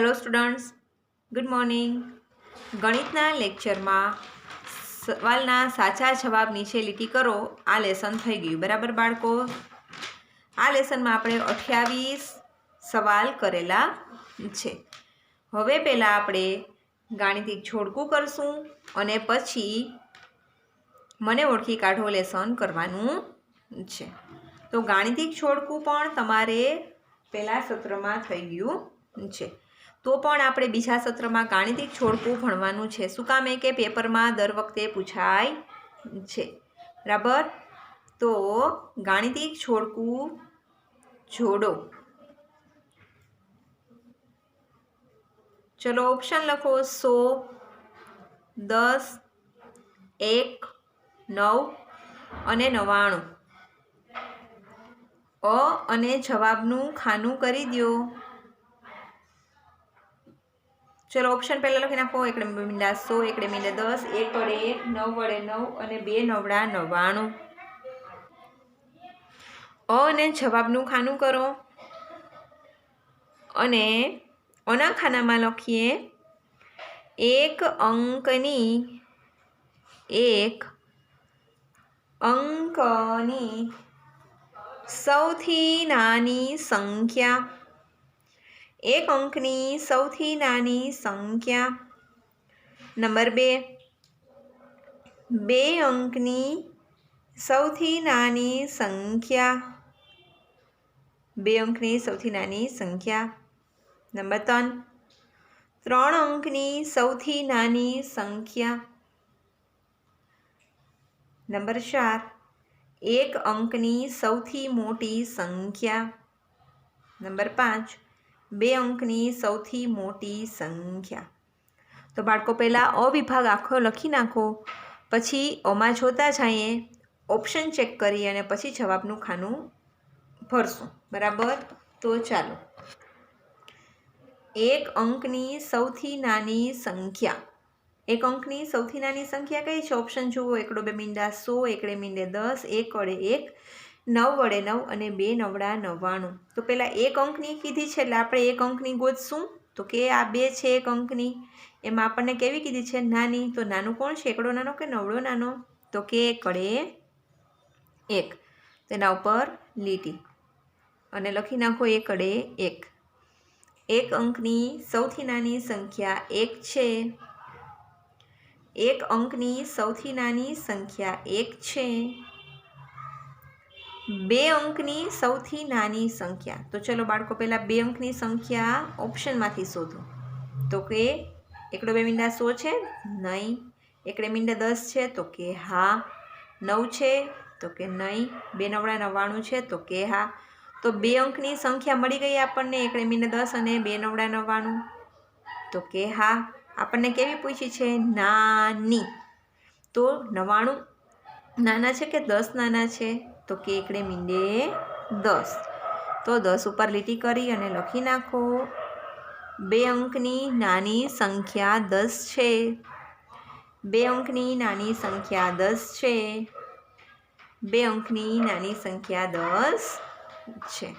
Hello students, good morning. ગણિતના લેક્ચરમાં સવાલના સાચા જવાબ નીચે લીટી કરો આ લેસન થઈ ગયું. બરાબર બાળકો? આ લેસનમાં આપણે 28 સવાલ કરેલા છે. હવે પહેલાં આપણે ગાણિતિક જોડકું કરશું અને પછી મને ઓળખી કાઢો લેસન કરવાનું છે. તો ગાણિતિક જોડકું પણ તમારે પહેલા સત્રમાં થઈ ગયું છે. તો પણ આપણે બીજા સત્રમાં ગાણિતિક જોડકું ભણવાનું છે. શું કામ? કે પેપરમાં દર વખતે પૂછાય છે. બરાબર? તો ગાણિતિક જોડકું જોડો. ચલો ઓપ્શન લખો. 100, 10, 1, 9 અને 99. અને જવાબનું ખાનું કરી દો. ચલો ઓપ્શન પહેલાં લખી નાખો. એકડે મીંડા 100, એકડે મીંડા 10, 1 વડે 1, 9 વડે 9 અને 2 નવડા 99. અને જવાબનું ખાનું કરો અને ઓના ખાનામાં લખીએ એક અંકની સૌથી નાની સંખ્યા. એક અંકની સૌથી નાની સંખ્યા. નંબર 2, 2 અંકની સૌથી નાની સંખ્યા. 2 અંકની સૌથી નાની સંખ્યા. નંબર 3, 3 અંકની સૌથી નાની સંખ્યા. નંબર 4, 1 અંકની સૌથી મોટી સંખ્યા. નંબર 5, 2 અંકની સૌથી મોટી સંખ્યા. તો બાળકો પહેલાં અવિભાગ આખો લખી નાખો, પછી ઓમાં જોતા જઈએ, ઓપ્શન ચેક કરી અને પછી જવાબનું ખાનું ભરશું. બરાબર? તો ચાલો. 1 અંકની સૌથી નાની સંખ્યા. 1 અંકની સૌથી નાની સંખ્યા કઈ છે? ઓપ્શન જુઓ. એકડો બે મીંડા 100, એકડે મીંડે 10, 1 વડે 1, 9 વડે 9 અને 2 નવડા 99. તો પહેલાં 1 અંકની કીધી છે એટલે આપણે 1 અંકની ગોતશું. તો કે આ 2 છે 1 અંકની, એમાં આપણને કેવી કીધી છે? નાની. તો નાનું કોણ છે? એકડો નાનો કે નવડો નાનો? તો કે એકડે 1. તેના ઉપર લીટી અને લખી નાખો એકડે 1. 1 અંકની સૌથી નાની સંખ્યા 1 છે. 1 અંકની સૌથી નાની સંખ્યા 1 છે. 2 અંકની સૌથી નાની સંખ્યા. તો ચલો બાળકો પહેલાં 2 અંકની સંખ્યા ઓપ્શનમાંથી શોધો. તો કે એકડો બે મીંડા 100 છે? નહીં. એકડે મીંડા 10 છે? તો કે હા. 9 છે? તો કે નહીં. 2 નવડા 99 છે? તો કે હા. તો 2 અંકની સંખ્યા મળી ગઈ આપણને. એકડે મીંડા 10 અને 2 નવડા 99. તો કે હા. આપણને કેવી પૂછી છે? નાની. તો 99 નાના છે કે 10 નાના છે? તો કે એકડે મીંડે 10. તો 10 ઉપર લીટી કરી અને લખી નાખો 2 અંકની નાની સંખ્યા 10 છે. 2 અંકની નાની સંખ્યા 10 છે. 2 અંકની નાની સંખ્યા 10 છે.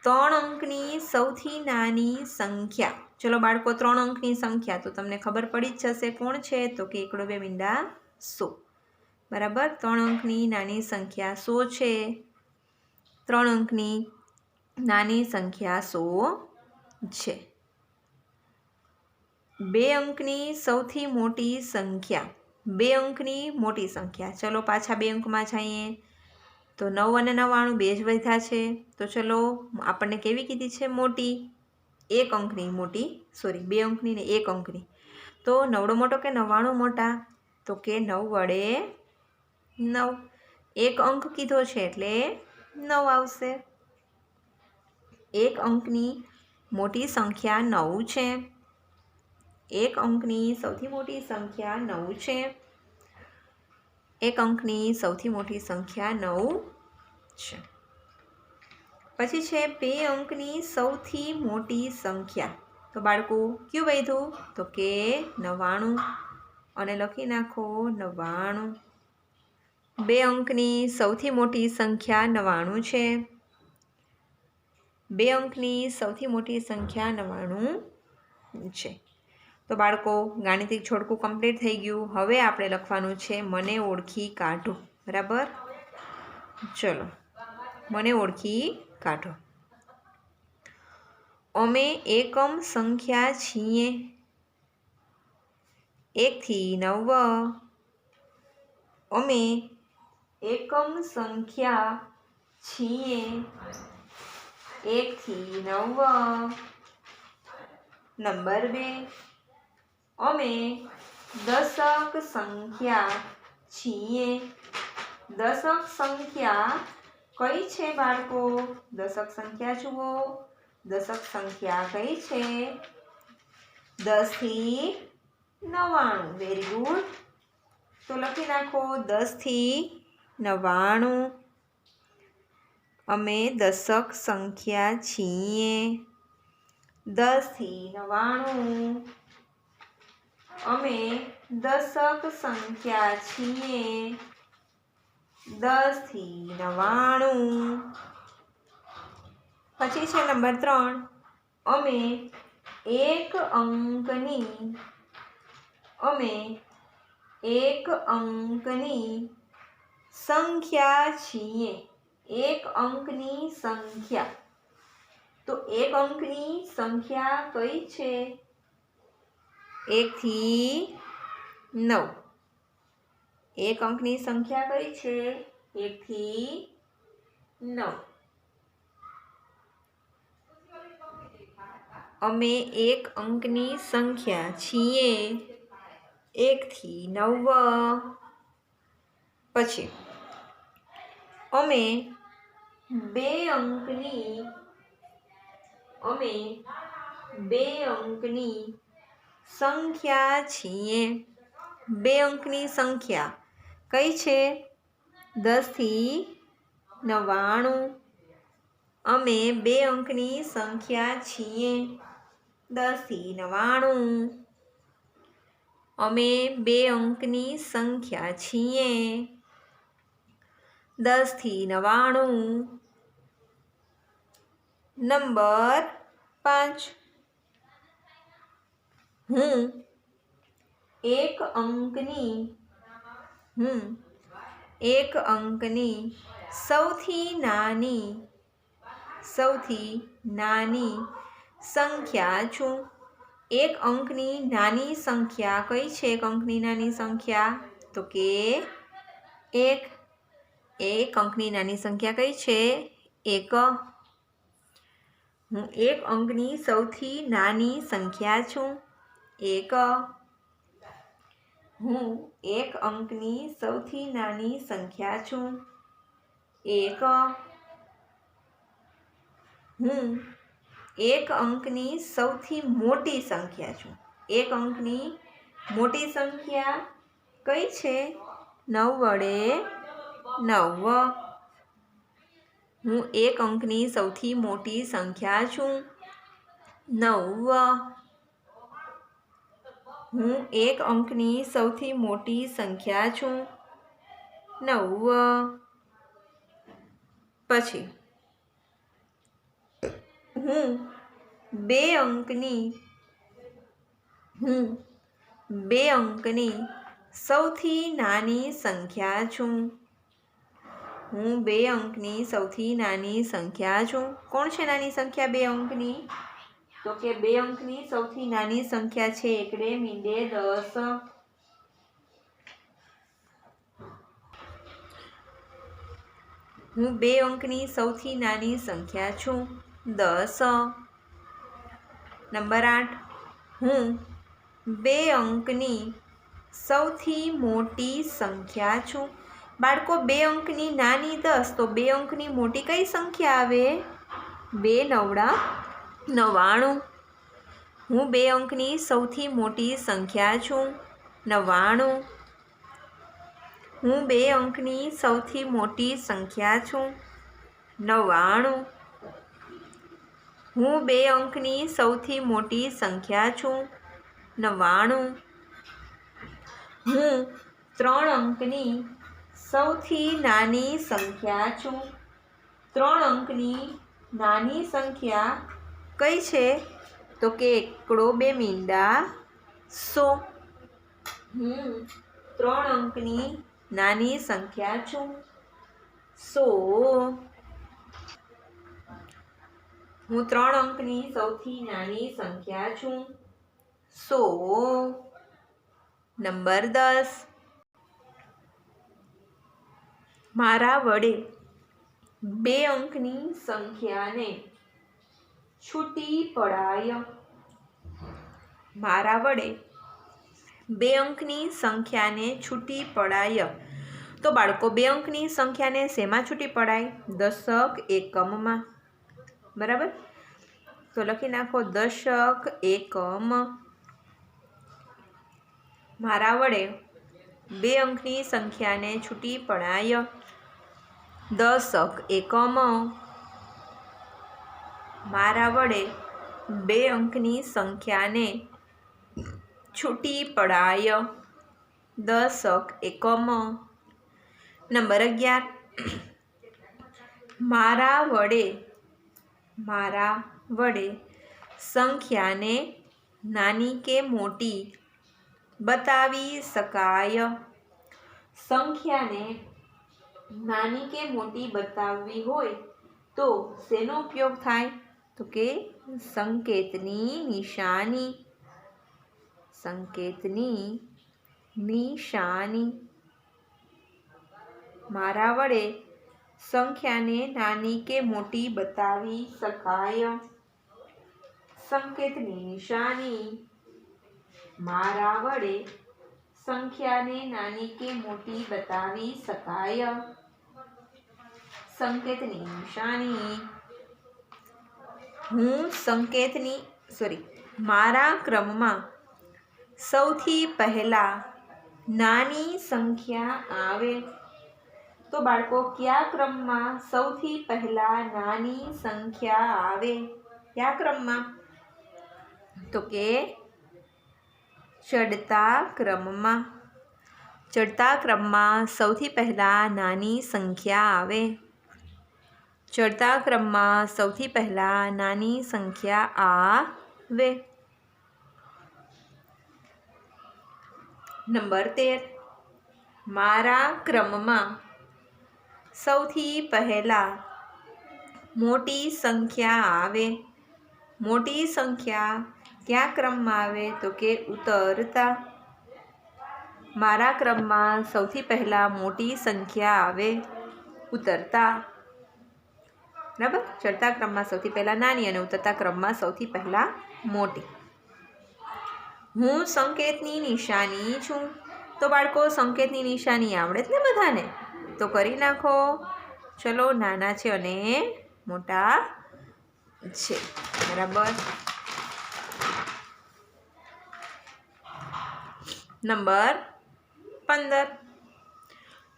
3 અંકની સૌથી નાની સંખ્યા. ચલો બાળકો 3 અંકની સંખ્યા તો તમને ખબર પડી જ જશે કોણ છે? તો કે એકડો બે મીંડા 100. બરાબર? 3 અંકની નાની સંખ્યા 100 છે. 3 અંકની નાની સંખ્યા 100 છે. 2 અંકની સૌથી મોટી સંખ્યા. 2 અંકની મોટી સંખ્યા. ચલો પાછા 2 અંકમાં જઈએ. તો 9 અને 99 બે જ વધ્યા છે. તો ચલો આપણને કેવી કીધી છે? મોટી. 1 અંકની મોટી, સોરી 2 અંકની ને 1 અંકની. તો 9 મોટો કે 99 મોટા? તો કે 9 વડે 9. 1 અંક કીધો છે એટલે 9 આવશે. 1 અંકની મોટી સંખ્યા 9 છે. 1 અંકની સૌથી મોટી સંખ્યા 9 છે. 1 અંકની સૌથી મોટી સંખ્યા 9 છે. પછી છે 2 અંકની સૌથી મોટી સંખ્યા. તો બાળકો કયું વધ્યું? તો કે 99 અને લખી નાખો 99. 2 અંકની સૌથી મોટી સંખ્યા 99 છે. 2 અંકની સૌથી મોટી સંખ્યા 99 છે। તો બાળકો ગાણિતિક છોડકું કમ્પ્લીટ થઈ ગયું। હવે આપણે લખવાનું છે મને ઓળખી કાઢો, બરાબર? ચલો, મને ઓળખી કાઢો। અમે એકમ સંખ્યા છીએ 1 થી 9। અમે એકમ સંખ્યા છીએ 1 થી 9। નંબર 2, અમે દશક સંખ્યા છીએ। દશક સંખ્યા કઈ છે બાળકો? દશક સંખ્યા જુઓ, દશક સંખ્યા કઈ છે? 10 થી 99। Very good. તો લખી નાખો 10 થી 99। અમે દશક સંખ્યા છીએ 10 થી 99। અમે દશક સંખ્યા છીએ 10 થી 99। પછી છે નંબર 3, અમે એક અંકની સંખ્યા છીએ। 1 અંકની સંખ્યા। તો 1 અંકની સંખ્યા કઈ છે? 1 થી 9। 1 અંકની સંખ્યા કઈ છે? 1 થી 9। અમે 1 અંકની સંખ્યા છીએ 1 થી 9। પછી અમે 2 અંકની સંખ્યા છીએ। 2 અંકની સંખ્યા કઈ છે? 10 થી 99। અમે 2 અંકની સંખ્યા છીએ 10 થી 99। અમે 2 અંકની સંખ્યા છીએ 10 થી 99। નંબર 5, હું એક અંકની સૌથી નાની સંખ્યા છું। 1 અંકની નાની સંખ્યા કઈ છે? 1 અંકની નાની સંખ્યા તો કે 1। 1 અંકની નાની સંખ્યા કઈ છે? 1। હું 1 અંકની સૌથી નાની સંખ્યા છું 1। હું 1 અંકની સૌથી નાની સંખ્યા છું 1। હું 1 અંકની સૌથી મોટી સંખ્યા છું। 1 અંકની મોટી સંખ્યા કઈ છે? 9 વડે 9। હું 1 અંકની સૌથી મોટી સંખ્યા છું 9। હું 1 અંકની સૌથી મોટી સંખ્યા છું 9। પછી હું 2 અંકની સૌથી નાની સંખ્યા છું। હું 2 અંકની સૌથી નાની સંખ્યા છું। કોણ છે નાની સંખ્યા 2 અંકની? તો કે 2 અંકની સૌથી નાની સંખ્યા છે એકડે મીંડે 10। હું 2 અંકની સૌથી નાની સંખ્યા છું 10। નંબર 8, હું 2 અંકની સૌથી મોટી સંખ્યા છું। બાળકો 2 અંકની નાની 10, તો 2 અંકની મોટી કઈ સંખ્યા આવે? 2 9 99। હું 2 અંકની સૌથી મોટી સંખ્યા છું 99। હું 2 અંકની સૌથી મોટી સંખ્યા છું 99। હું 2 અંકની સૌથી મોટી સંખ્યા છું 99। હું 3 અંકની સૌથી નાની સંખ્યા છું 3 અંકની નાની સંખ્યા કઈ છે? તો કે એકડો બે મીંડા 100. હું 3 અંકની નાની સંખ્યા છું. 100. હું 3 અંકની સૌથી નાની સંખ્યા છું. 100. નંબર 10. મારા વડે 2 અંકની સંખ્યાને છૂટી પડાય. મારા વડે 2 અંકની સંખ્યાને છૂટી પડાય. તો બાળકો 2 અંકની સંખ્યાને શેમાં છૂટી પડાય? દશક એકમમાં. બરાબર? તો લખી નાખો દશક એકમ. મારા વડે 2 અંકની સંખ્યાને છૂટી પડાય. દશક એકમ. મારા વડે 2 અંકની સંખ્યાને છૂટી પડાય. દશક એકમ. નંબર 11. મારા વડે સંખ્યાને નાની કે મોટી બતાવી શકાય. સંખ્યાને નાની કે મોટી બતાવવી હોય તો શેનો ઉપયોગ થાય? તો કે સંકેતની નિશાની. સંકેતની નિશાની. મારા વડે સંખ્યાને નાની કે મોટી બતાવી શકાય. સંકેતની નિશાની. મારા વડે સંખ્યાને નાની કે મોટી બતાવી શકાય. સંકેતની નિશાની. મારા ક્રમમાં સૌથી પહેલા નાની સંખ્યા આવે. તો બાળકો કયા ક્રમમાં સૌથી પહેલા નાની સંખ્યા આવે? કયા ક્રમમાં? તો કે ચડતા ક્રમમાં. ચડતા ક્રમમાં સૌથી પહેલા નાની સંખ્યા આવે. ચડતા ક્રમમાં સૌથી પહેલા નાની સંખ્યા આવે. નંબર 13. મારા ક્રમમાં સૌથી પહેલા મોટી સંખ્યા આવે. મોટી સંખ્યા કયા ક્રમમાં આવે? તો કે ઉતરતા. મારા ક્રમમાં સૌથી પહેલા મોટી સંખ્યા આવે. ઉતરતા. બરાબર? ચડતા ક્રમમાં સૌથી પહેલા નાની અને ઉતરતા ક્રમમાં સૌથી પહેલા મોટી. હું સંકેતની નિશાની છું. તો બાળકો સંકેતની નિશાની આવડે જ ને બધાને? તો કરી નાખો. ચલો, નાના છે અને મોટા છે. બરાબર? નંબર 15.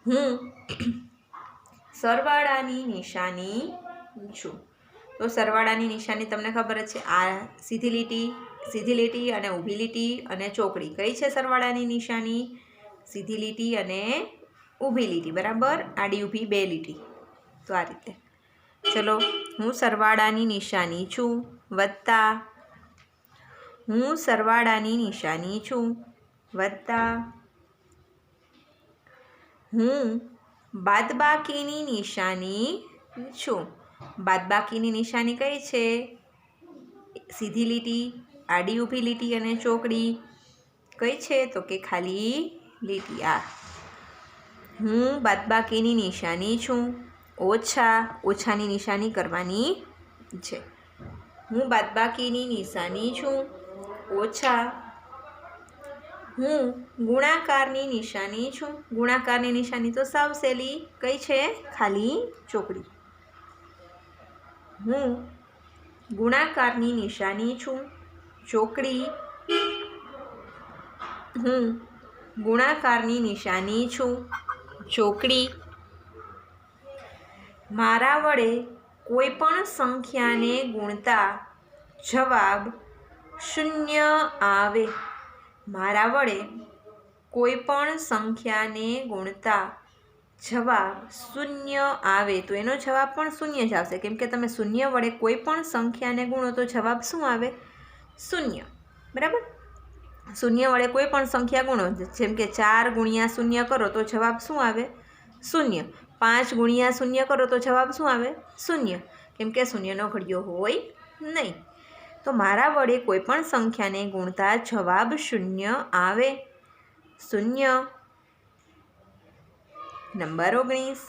હું સરવાળાની નિશાની છું. તો સરવાળાની નિશાની તમને ખબર જ છે. આ સીધી લીટી અને ઊભી લીટી અને ચોકડી. કઈ છે સરવાળાની નિશાની? સીધી લીટી અને ઊભી લીટી. બરાબર? આડી ઊભી 2 લીટી. તો આ રીતે. ચલો, હું સરવાળાની નિશાની છું. વત્તા. હું સરવાળાની નિશાની છું. વત્તા. હું બાદબાકીની નિશાની છું. બાદબાકીની નિશાની કઈ છે? સીધી લીટી, આડી ઊભી લીટી અને ચોકડી. કઈ છે? તો કે ખાલી લીટી. આ હું બાદબાકીની નિશાની છું. ઓછાની નિશાની કરવાની છે. હું બાદબાકીની નિશાની છું. ઓછા. હું ગુણાકારની નિશાની છું. ગુણાકારની નિશાની તો સાવ સહેલી. કઈ છે? ખાલી ચોકડી. હું ગુણાકારની નિશાની છું. ચોકડી. હું ગુણાકારની નિશાની છું. ચોકડી. મારા વડે કોઈ પણ સંખ્યાને ગુણતા જવાબ 0 આવે. મારા વડે કોઈ પણ સંખ્યાને ગુણતા જવાબ શૂન્ય આવે તો એનો જવાબ પણ શૂન્ય જ આવશે, કેમ કે તમે શૂન્ય વડે કોઈ પણ સંખ્યાને ગુણો તો જવાબ શું આવે? શૂન્ય. બરાબર? શૂન્ય વડે કોઈ પણ સંખ્યા ગુણો, જેમ કે 4 ગુણ્યા શૂન્ય કરો તો જવાબ શું આવે? શૂન્ય. 5 ગુણ્યા શૂન્ય કરો તો જવાબ શું આવે? શૂન્ય. કેમ કે શૂન્યનો ઘડિયો હોય નહીં. તો મારા વડે કોઈ પણ સંખ્યાને ગુણતા જવાબ શૂન્ય આવે. શૂન્ય. નંબર 19.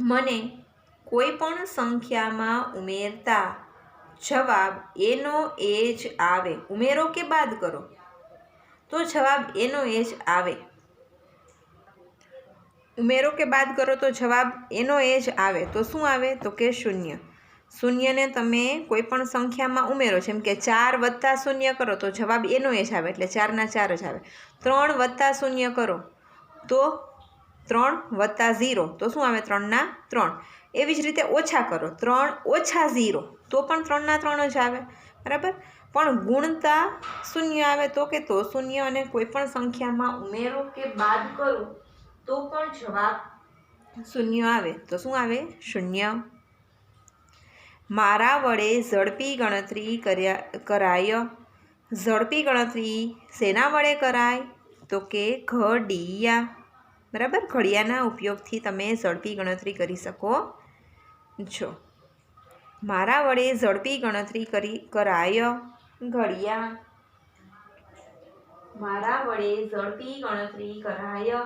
મને કોઈ પણ સંખ્યામાં ઉમેરતા જવાબ એનો એ જ આવે. ઉમેરો કે બાદ કરો તો જવાબ એનો એ જ આવે. ઉમેરો કે બાદ કરો તો જવાબ એનો એ જ આવે. તો શું આવે? તો કે શૂન્ય. શૂન્યને તમે કોઈ પણ સંખ્યામાં ઉમેરો, જેમ કે 4 વત્તા શૂન્ય કરો તો જવાબ એનો એ જ આવે, એટલે 4 ના 4 જ આવે. 3 વત્તા શૂન્ય કરો તો 3 વત્તા 0 તો શું આવે? 3 ના 3. એવી જ રીતે ઓછા કરો, 3 ઓછા 0 તો પણ 3 ના 3 જ આવે. બરાબર? પણ ગુણતા શૂન્ય આવે તો કે તો શૂન્ય, અને કોઈ પણ સંખ્યામાં ઉમેરો કે બાદ કરો તો પણ જવાબ શૂન્ય આવે. તો શું આવે? શૂન્ય. મારા વડે ઝડપી ગણતરી કરાય. ઝડપી ગણતરી શેના વડે કરાય? તો કે ઘડિયા. બરાબર? ઘડિયાના ઉપયોગથી તમે ઝડપી ગણતરી કરી શકો છો. મારા વડે ઝડપી ગણતરી કરાય. ઘડિયા. મારા વડે ઝડપી ગણતરી કરાય.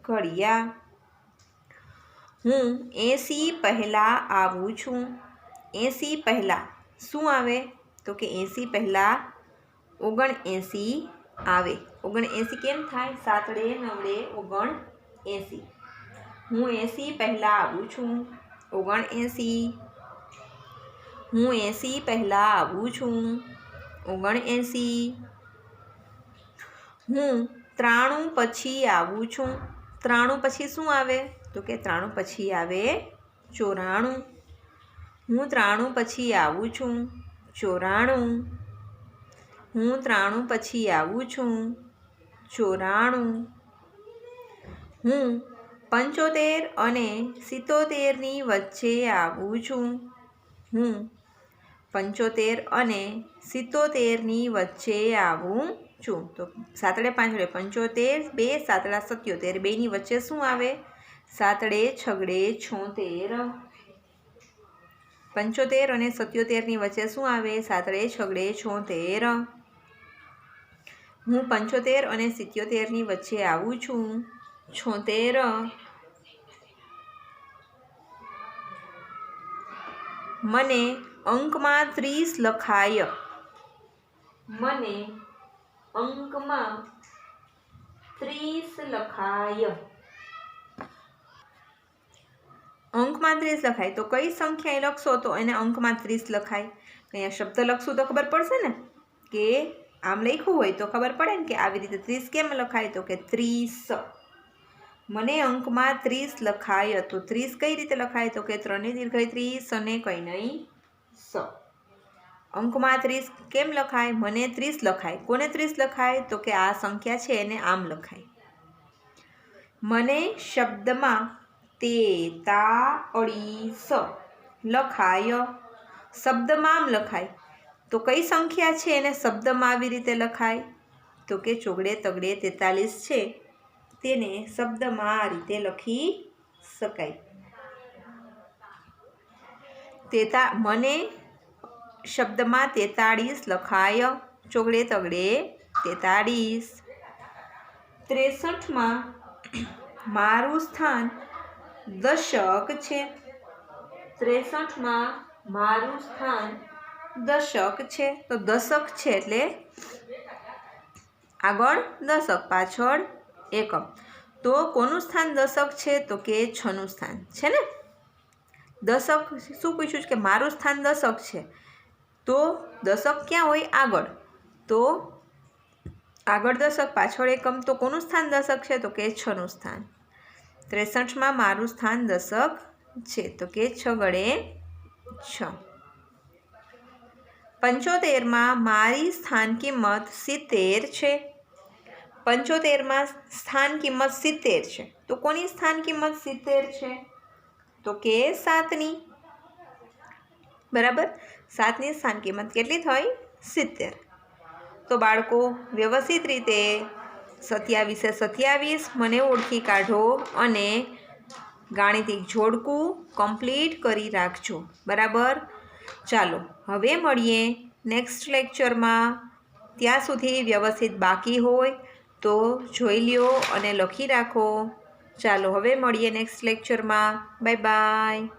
ઘડિયા. હું 80 પહેલાં આવું છું. 80 પહેલાં શું આવે? તો કે 80 પહેલાં 79 આવે. 79 કેમ થાય? 7 9 79. હું 80 પહેલાં આવું છું. 79. હું 80 પહેલાં આવું છું. 79. હું 93 પછી આવું છું. 93 પછી શું આવે? તો કે 93 પછી આવે 94. હું 93 પછી આવું છું. 94. હું 93 પછી આવું છું. 94. હું 75 અને 77ની વચ્ચે આવું છું. હું 75 અને 77ની વચ્ચે આવું છું. તો 7 5 75, 2 7 77, બેની વચ્ચે શું આવે? 7 6 76. 75 અને 77ની વચ્ચે શું આવે? 7 6 76. હું 75 અને 77ની વચ્ચે આવું છું. 76. મને અંકમાં 30 લખાય. મને અંકમાં 30 લખાય. અંકમાં 30 લખાય તો કઈ સંખ્યા લખશો તો એને અંકમાં 30 લખાય? અહીંયા શબ્દ લખશું તો ખબર પડશે ને, કે આમ લખ્યું હોય તો ખબર પડે ને કે આવી રીતે 30 કેમ લખાય? તો કે 30. મને અંકમાં 30 લખાય. તો 30 કઈ રીતે લખાય? તો કે 3 દીર્ઘઈ 30 અને કંઈ નહીં સ. અંકમાં 30 કેમ લખાય? મને 30 લખાય. કોને 30 લખાય? તો કે આ સંખ્યા છે એને આમ લખાય. મને શબ્દમાં 43 લખાય. શબ્દમાં આમ લખાય. તો કઈ સંખ્યા છે એને શબ્દમાં આવી રીતે લખાય? તો કે ચોગડે તગડે 43 છે, તેને શબ્દમાં આ રીતે લખી શકાય. મને શબ્દમાં 43 લખાય. ચોગડે તગડે 43. 63માં મારું સ્થાન દશક છે. 63માં મારું સ્થાન દશક છે. તો દશક છે એટલે આગળ દશક, પાછળ એકમ. તો કોનું સ્થાન દશક છે? તો કે 6નું સ્થાન છે ને. દશક શું પૂછ્યું છે? કે મારું સ્થાન દશક છે. તો દશક ક્યાં હોય? આગળ. તો આગળ દશક, પાછળ એકમ. તો કોનું સ્થાન દશક છે? તો કે 6નું સ્થાન. 63માં મારું સ્થાન દશક છે. તો કે 6 ગળે 6. 75માં મારી સ્થાન કિંમત 70 છે. 75માં સ્થાન કિંમત 70 છે, તો કોની સ્થાન કિંમત 70 છે? તો કે 7ની. બરાબર, 7ની સ્થાન કિંમત કેટલી થઈ? 70. તો બાળકો વ્યવસ્થિત રીતે 27 27 મને ઓળખી કાઢો અને ગાણિતિક જોડકું કમ્પ્લીટ કરી રાખજો. બરાબર, ચાલો હવે મળીએ નેક્સ્ટ લેક્ચરમાં. ત્યાં સુધી વ્યવસ્થિત બાકી હોય તો જોઈ લ્યો અને લખી રાખો. ચાલો હવે મળીએ નેક્સ્ટ લેક્ચરમાં. Bye bye.